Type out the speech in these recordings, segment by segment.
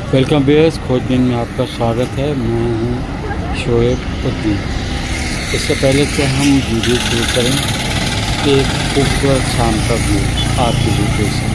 Welcome bears खोजबीन में आपका स्वागत है। मैं हूं शोएब उद्दीन। इससे पहले कि हम वीडियो शुरू करें, एक खूबसूरत शाम का व्यू आपके लिए पेश है।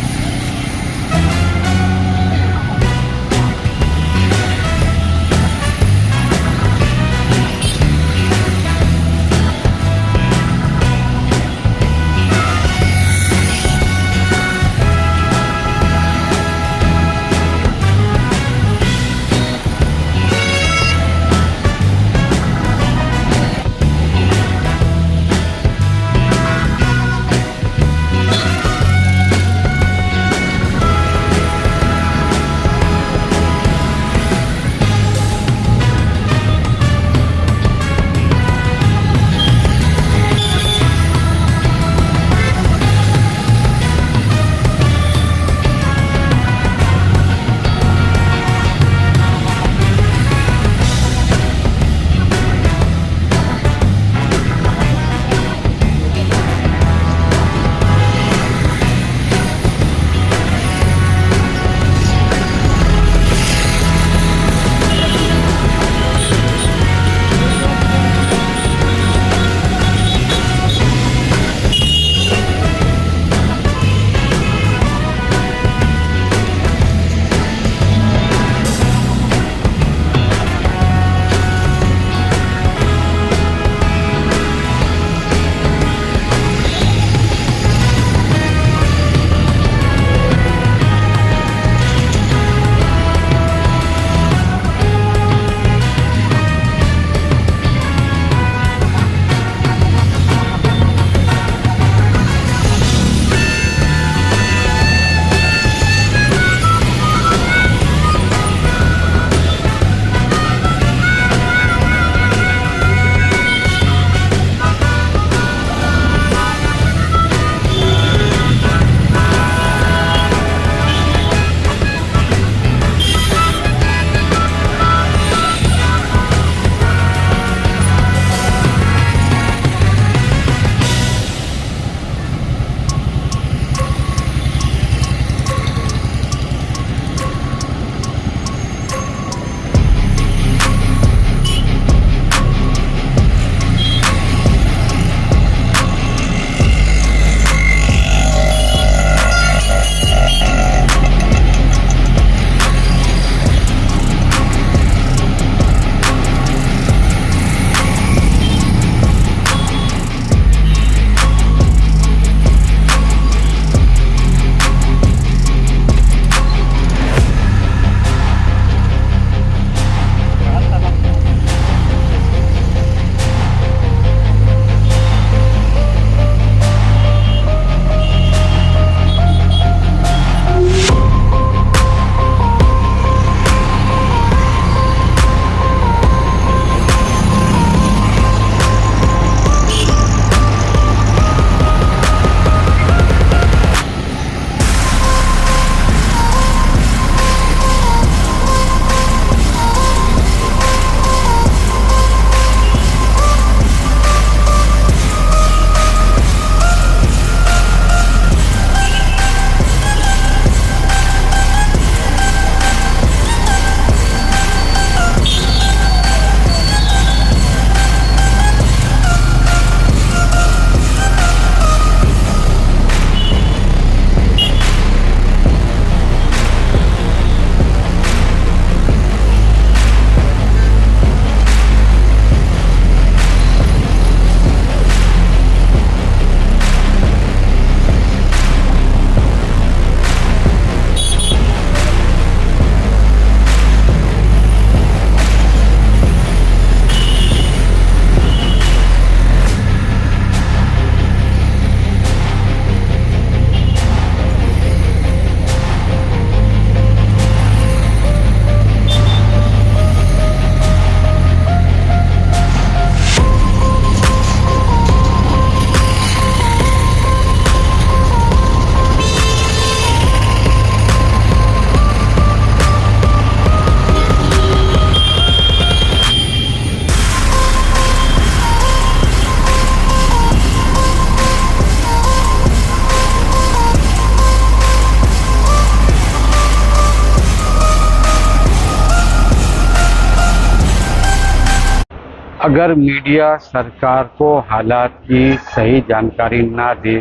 अगर मीडिया सरकार को हालात की सही जानकारी ना दे,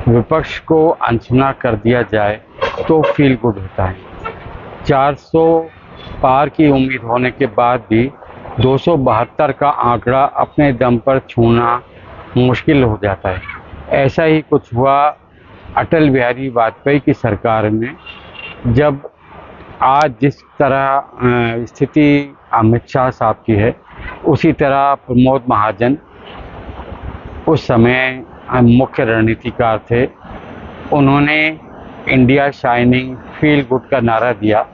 विपक्ष को अनसुना कर दिया जाए तो फील गुड होता है। 400 पार की उम्मीद होने के बाद भी 272 का आंकड़ा अपने दम पर छूना मुश्किल हो जाता है। ऐसा ही कुछ हुआ अटल बिहारी वाजपेयी की सरकार में, जब आज जिस तरह स्थिति अमित शाह साहब की है, उसी तरह प्रमोद महाजन उस समय मुख्य रणनीतिकार थे। उन्होंने इंडिया शाइनिंग फील गुड का नारा दिया,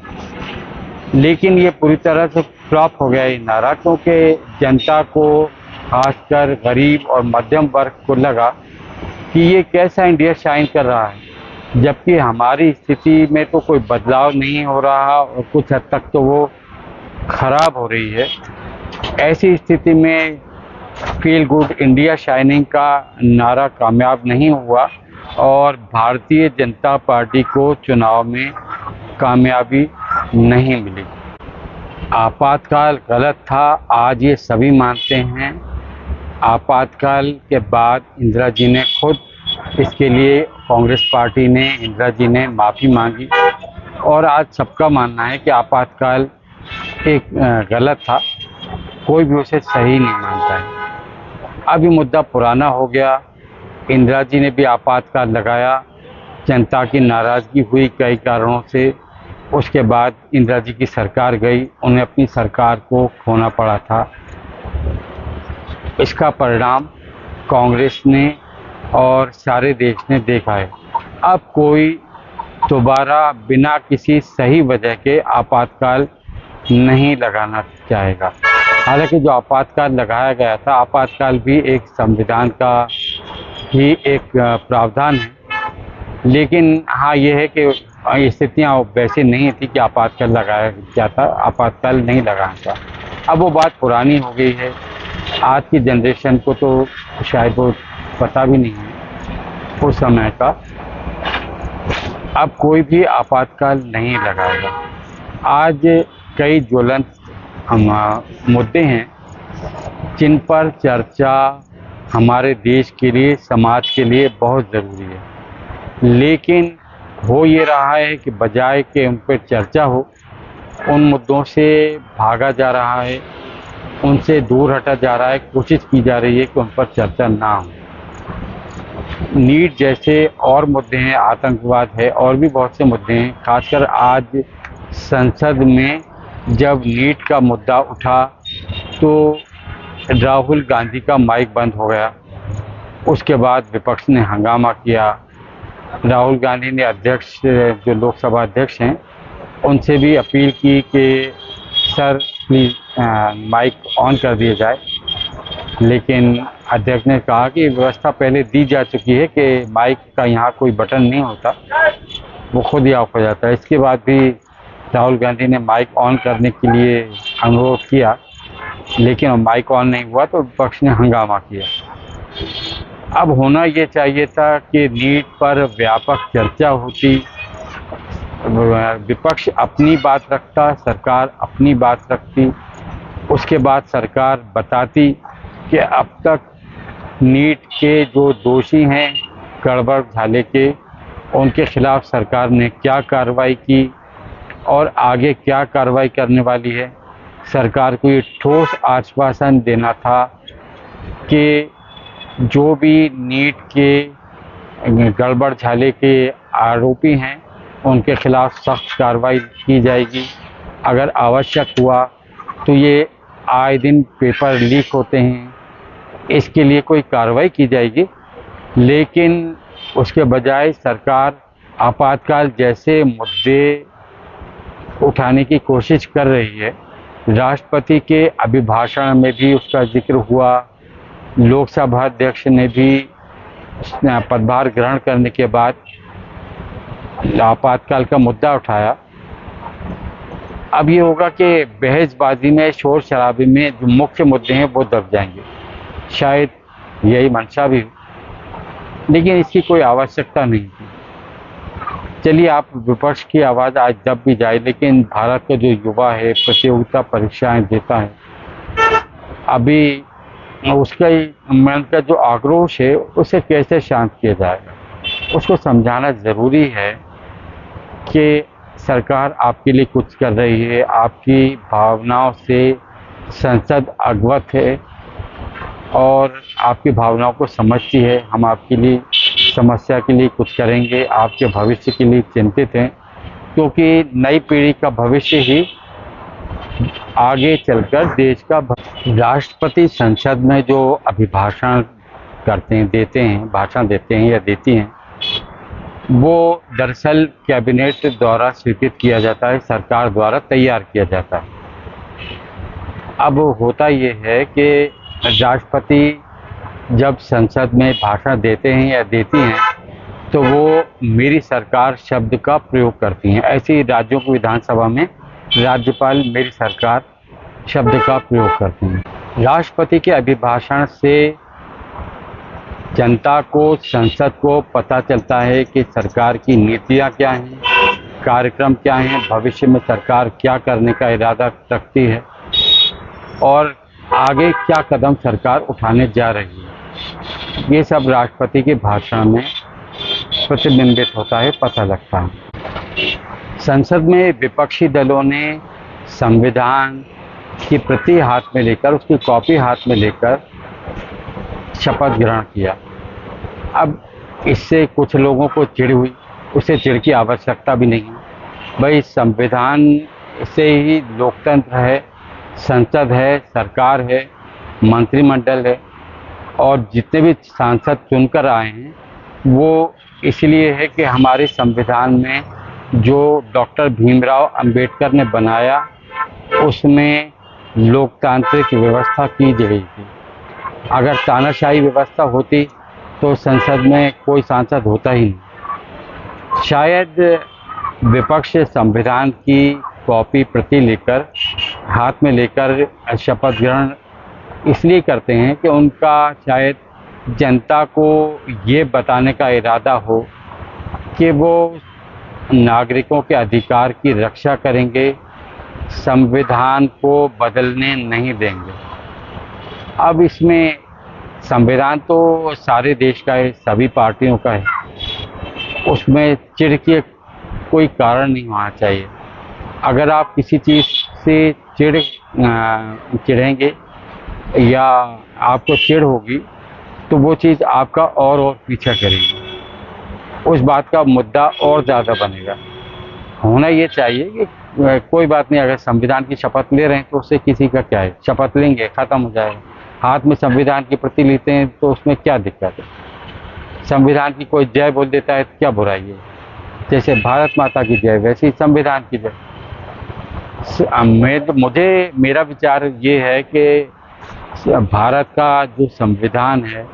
लेकिन ये पूरी तरह से फ्लॉप हो गया ये नारा, क्योंकि जनता को, खासकर गरीब और मध्यम वर्ग को लगा कि ये कैसा इंडिया शाइन कर रहा है, जबकि हमारी स्थिति में तो कोई बदलाव नहीं हो रहा और कुछ हद तक तो वो खराब हो रही है। ऐसी स्थिति में फील गुड इंडिया शाइनिंग का नारा कामयाब नहीं हुआ और भारतीय जनता पार्टी को चुनाव में कामयाबी नहीं मिली। आपातकाल गलत था, आज ये सभी मानते हैं। आपातकाल के बाद इंदिरा जी ने खुद इसके लिए, कांग्रेस पार्टी ने, इंदिरा जी ने माफ़ी मांगी और आज सबका मानना है कि आपातकाल एक गलत था, कोई भी उसे सही नहीं मानता है। अब ये मुद्दा पुराना हो गया। इंदिरा जी ने भी आपातकाल लगाया, जनता की नाराज़गी हुई कई कारणों से। उसके बाद इंदिरा जी की सरकार गई, उन्हें अपनी सरकार को खोना पड़ा था। इसका परिणाम कांग्रेस ने और सारे देश ने देखा है। अब कोई दोबारा बिना किसी सही वजह के आपातकाल नहीं लगाना चाहेगा। हालांकि जो आपातकाल लगाया गया था, आपातकाल भी एक संविधान का ही एक प्रावधान है, लेकिन हाँ ये है कि स्थितियाँ वैसी नहीं थी कि आपातकाल लगाया जाता, आपातकाल नहीं लगाया था। अब वो बात पुरानी हो गई है, आज की जनरेशन को तो शायद वो पता भी नहीं है उस समय का। अब कोई भी आपातकाल नहीं लगाएगा। आज कई ज्वलंत मुद्दे हैं जिन पर चर्चा हमारे देश के लिए, समाज के लिए बहुत ज़रूरी है, लेकिन हो ये रहा है कि बजाय कि उन पर चर्चा हो, उन मुद्दों से भागा जा रहा है, उनसे दूर हटा जा रहा है, कोशिश की जा रही है कि उन पर चर्चा ना हो। नीट जैसे और मुद्दे हैं, आतंकवाद है, और भी बहुत से मुद्दे हैं। खासकर आज संसद में जब नीट का मुद्दा उठा तो राहुल गांधी का माइक बंद हो गया। उसके बाद विपक्ष ने हंगामा किया। राहुल गांधी ने अध्यक्ष, जो लोकसभा अध्यक्ष हैं, उनसे भी अपील की कि सर प्लीज़ माइक ऑन कर दिया जाए, लेकिन अध्यक्ष ने कहा कि व्यवस्था पहले दी जा चुकी है कि माइक का यहाँ कोई बटन नहीं होता, वो खुद ही ऑफ हो जाता है। इसके बाद भी राहुल गांधी ने माइक ऑन करने के लिए अनुरोध किया, लेकिन माइक ऑन नहीं हुआ तो विपक्ष ने हंगामा किया। अब होना ये चाहिए था कि नीट पर व्यापक चर्चा होती, विपक्ष अपनी बात रखता, सरकार अपनी बात रखती। उसके बाद सरकार बताती कि अब तक नीट के जो दोषी हैं गड़बड़ घोटाले के, उनके खिलाफ सरकार ने क्या कार्रवाई की और आगे क्या कार्रवाई करने वाली है। सरकार को ये ठोस आश्वासन देना था कि जो भी नीट के गड़बड़ घोटाले के आरोपी हैं उनके खिलाफ सख्त कार्रवाई की जाएगी। अगर आवश्यक हुआ तो ये आए दिन पेपर लीक होते हैं, इसके लिए कोई कार्रवाई की जाएगी। लेकिन उसके बजाय सरकार आपातकाल जैसे मुद्दे उठाने की कोशिश कर रही है। राष्ट्रपति के अभिभाषण में भी उसका जिक्र हुआ, लोकसभा अध्यक्ष ने भी पदभार ग्रहण करने के बाद आपातकाल का मुद्दा उठाया। अब ये होगा कि बहसबाजी में, शोर शराबे में जो मुख्य मुद्दे हैं वो दब जाएंगे, शायद यही मंशा भी हो, लेकिन इसकी कोई आवश्यकता नहीं थी। चलिए, आप विपक्ष की आवाज़ आज दब भी जाए, लेकिन भारत का जो युवा है प्रतियोगिता परीक्षाएं देता है, अभी उसका मन का जो आक्रोश है उसे कैसे शांत किया जाएगा। उसको समझाना ज़रूरी है कि सरकार आपके लिए कुछ कर रही है, आपकी भावनाओं से संसद अवगत है और आपकी भावनाओं को समझती है। हम आपके लिए समस्या के लिए कुछ करेंगे, आपके भविष्य के लिए चिंतित हैं, क्योंकि नई पीढ़ी का भविष्य ही आगे चलकर देश का राष्ट्रपति संसद में जो अभिभाषण करते हैं, देते हैं, भाषण देते हैं या देती हैं, वो दरअसल कैबिनेट द्वारा स्वीकृत किया जाता है, सरकार द्वारा तैयार किया जाता है। अब होता ये है कि राष्ट्रपति जब संसद में भाषण देते हैं या देती हैं तो वो मेरी सरकार शब्द का प्रयोग करती हैं। ऐसे ही राज्यों की विधानसभा में राज्यपाल मेरी सरकार शब्द का प्रयोग करते हैं। राष्ट्रपति के अभिभाषण से जनता को, संसद को पता चलता है कि सरकार की नीतियाँ क्या हैं, कार्यक्रम क्या हैं, भविष्य में सरकार क्या करने का इरादा रखती है और आगे क्या कदम सरकार उठाने जा रही है। ये सब राष्ट्रपति के भाषण में प्रतिबिंबित होता है, पता लगता है। संसद में विपक्षी दलों ने संविधान की प्रति हाथ में लेकर, उसकी कॉपी हाथ में लेकर शपथ ग्रहण किया। अब इससे कुछ लोगों को चिढ़ हुई, उसे चिढ़ की आवश्यकता भी नहीं है। भाई संविधान से ही लोकतंत्र है, संसद है, सरकार है, मंत्रिमंडल है और जितने भी सांसद चुनकर आए हैं वो इसलिए है कि हमारे संविधान में जो डॉक्टर भीमराव अंबेडकर ने बनाया उसमें लोकतांत्रिक व्यवस्था की गई थी। अगर तानाशाही व्यवस्था होती तो संसद में कोई सांसद होता ही नहीं। शायद विपक्ष संविधान की कॉपी प्रति लेकर, हाथ में लेकर शपथ ग्रहण इसलिए करते हैं कि उनका शायद जनता को ये बताने का इरादा हो कि वो नागरिकों के अधिकार की रक्षा करेंगे, संविधान को बदलने नहीं देंगे। अब इसमें संविधान तो सारे देश का है, सभी पार्टियों का है, उसमें चिढ़ के कोई कारण नहीं होना चाहिए। अगर आप किसी चीज़ से चिढ़ेंगे या आपको चिढ़ होगी तो वो चीज़ आपका और पीछा करेगी, उस बात का मुद्दा और ज़्यादा बनेगा। होना ये चाहिए कि कोई बात नहीं, अगर संविधान की शपथ ले रहे हैं तो उससे किसी का क्या है, शपथ लेंगे ख़त्म हो जाएगा। हाथ में संविधान की प्रति लेते हैं तो उसमें क्या दिक्कत है। संविधान की कोई जय बोल देता है तो क्या बुराई है। जैसे भारत माता की जय वैसे ही संविधान की जय। मेरा विचार ये है कि भारत का जो संविधान है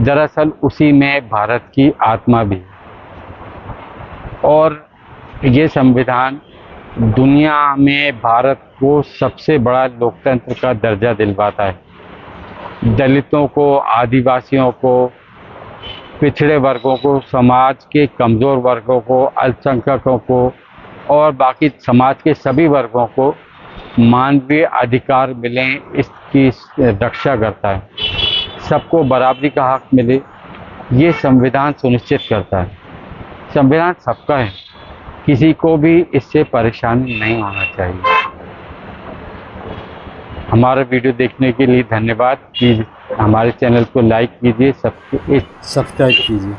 दरअसल उसी में भारत की आत्मा भी है और ये संविधान दुनिया में भारत को सबसे बड़ा लोकतंत्र का दर्जा दिलवाता है। दलितों को, आदिवासियों को, पिछड़े वर्गों को, समाज के कमज़ोर वर्गों को, अल्पसंख्यकों को और बाकी समाज के सभी वर्गों को मानवीय अधिकार मिलें, इसकी रक्षा करता है। सबको बराबरी का हक मिले, ये संविधान सुनिश्चित करता है। संविधान सबका है, किसी को भी इससे परेशानी नहीं होना चाहिए। हमारा वीडियो देखने के लिए धन्यवाद। प्लीज़ हमारे चैनल को लाइक कीजिए, सब्सक्राइब कीजिए।